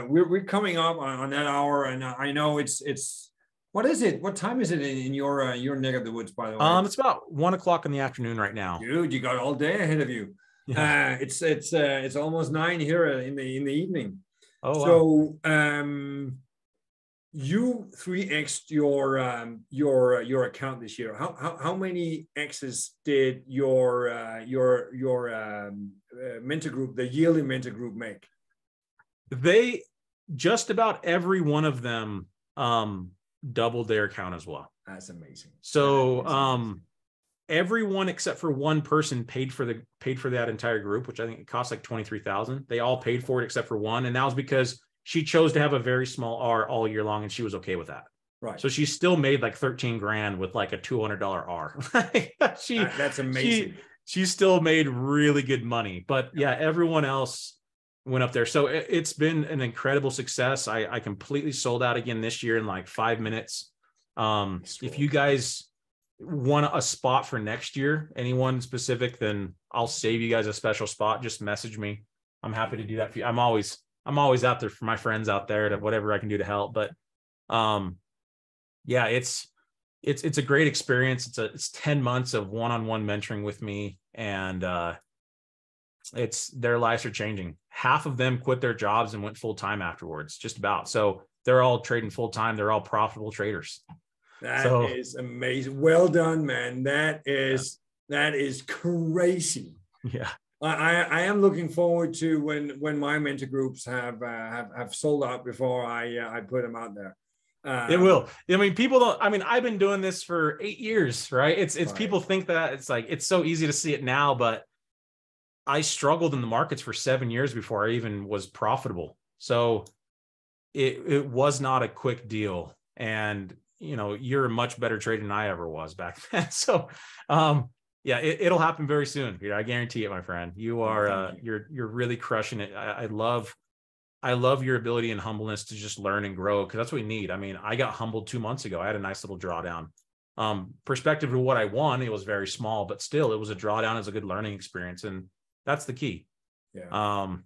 we're coming up on that hour, and I know it's what is it? What time is it in your neck of the woods, by the way? It's about 1 o'clock in the afternoon right now. Dude, you got all day ahead of you. Yeah. It's almost 9 here in the evening. Oh, so wow. You 3x'd your account this year. How many X's did your mentor group, the yearly mentor group, make? They just about every one of them doubled their account as well. That's amazing. So, amazing. Everyone except for one person paid for that entire group, which I think it cost like $23,000. They all paid for it except for one. And that was because she chose to have a very small R all year long, and she was okay with that. Right. So she still made like 13 grand with like a $200 R. That's amazing. She still made really good money, but yeah, everyone else went up there. So it's been an incredible success. I completely sold out again this year in like 5 minutes. If you guys want a spot for next year, anyone specific, then I'll save you guys a special spot. Just message me. I'm happy to do that for you. I'm always out there for my friends out there to whatever I can do to help. But yeah, it's a great experience. It's 10 months of one-on-one mentoring with me, and their lives are changing. Half of them quit their jobs and went full-time afterwards, just about. So they're all trading full-time. They're all profitable traders. That is amazing. Well done, man. That is crazy. Yeah. I am looking forward to when my mentor groups have sold out before I put them out there. It will. I mean, people don't. I mean, I've been doing this for 8 years, right? It's right. People think that it's like it's so easy to see it now, but I struggled in the markets for 7 years before I even was profitable. So it was not a quick deal, and you're a much better trader than I ever was back then. So, yeah, it'll happen very soon. I guarantee it, my friend. You are, you're really crushing it. I love your ability and humbleness to just learn and grow, because that's what we need. I mean, I got humbled 2 months ago. I had a nice little drawdown. Perspective of what I won, it was very small, but still, it was a drawdown. It was a good learning experience, and that's the key. Yeah.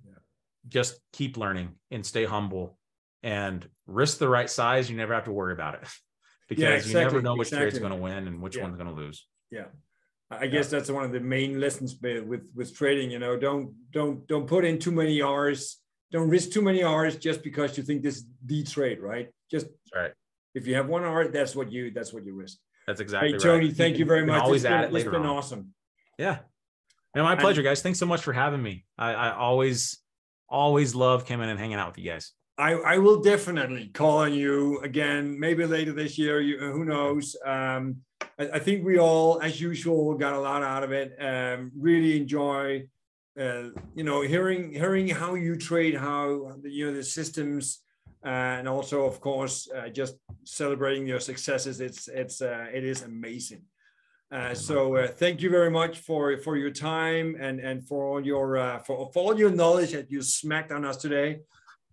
Just keep learning and stay humble and risk the right size. You never have to worry about it. Because you never know which trade's going to win and which one's going to lose. Yeah, I guess that's one of the main lessons with trading. Don't put in too many hours. Don't risk too many hours just because you think this is the trade, right? Just right. If you have 1 hour, that's what you risk. That's exactly right. Hey, Tony, thank you very much. It's been awesome. Yeah, no, my pleasure, guys. Thanks so much for having me. I always love coming and hanging out with you guys. I will definitely call on you again, maybe later this year. Who knows? I think we all, as usual, got a lot out of it. Really enjoy, hearing how you trade, how the systems, and also, of course, just celebrating your successes. It is amazing. So thank you very much for your time and for all your knowledge that you smacked on us today.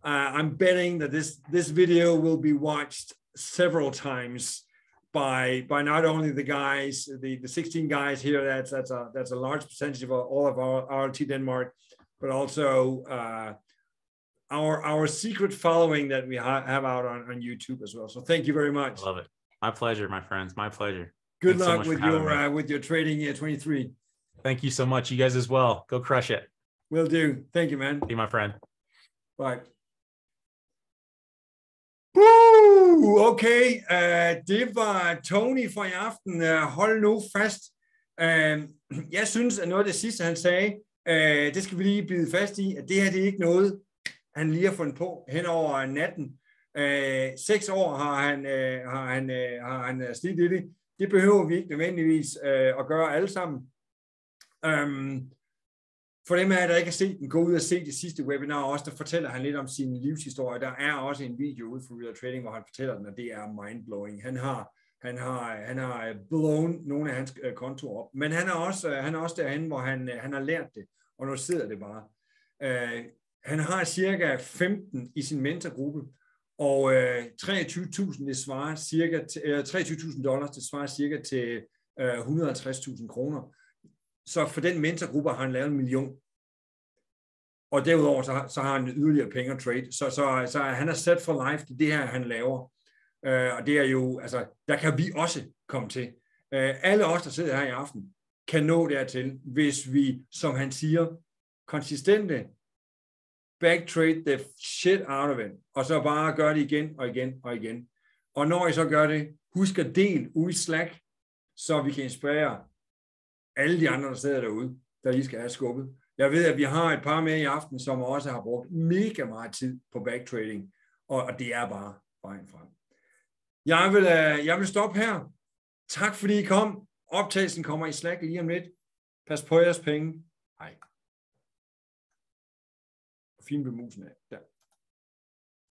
I'm betting that this video will be watched several times by not only the guys, the 16 guys here. That's a large percentage of all of our RLT Denmark, but also our secret following that we have out on YouTube as well. So thank you very much. I love it. My pleasure, my friends. My pleasure. Good luck with your trading year 23. Thank you so much. You guys as well. Go crush it. Will do. Thank you, man. See you, my friend. Bye. Okay, det var Tony for i aften. Hold nu fast. Jeg synes, at noget af det sidste, han sagde, det skal vi lige bide fast i, at det her, det er ikke noget, han lige har fundet på hen over natten. 6 år har han slidt i det. Det behøver vi ikke nødvendigvis at gøre alle sammen. For dem af jer, der ikke har set den, gå ud og se det sidste webinar også, der fortæller han lidt om sin livshistorie. Der er også en video ude for Real Trading, hvor han fortæller den, og det er mindblowing. Han har blown nogle af hans kontoer op, men han er også derhen, hvor han har lært det, og nu sidder det bare. Han har cirka 15 i sin mentorgruppe, og 23.000 det svarer cirka $23.000, det svarer cirka til 150.000 kroner. Så for den mentorgruppe har han lavet 1 million. Og derudover så har han yderligere penge at trade. Så han er set for life, det her han laver. Og det er jo, altså, der kan vi også komme til. Alle os, der sidder her i aften, kan nå dertil, hvis vi, som han siger, konsistente, backtrade the shit out of it, og så bare gør det igen og igen og igen. Og når I så gør det, husk at del ud i Slack, så vi kan inspirere alle de andre, der sidder derude, der lige skal have skubbet. Jeg ved, at vi har et par med i aften, som også har brugt mega meget tid på backtrading, og det er bare vejen frem. Jeg vil stoppe her. Tak fordi I kom. Optagelsen kommer i Slack lige om lidt. Pas på jeres penge. Hej. Fin ved musen af. Der.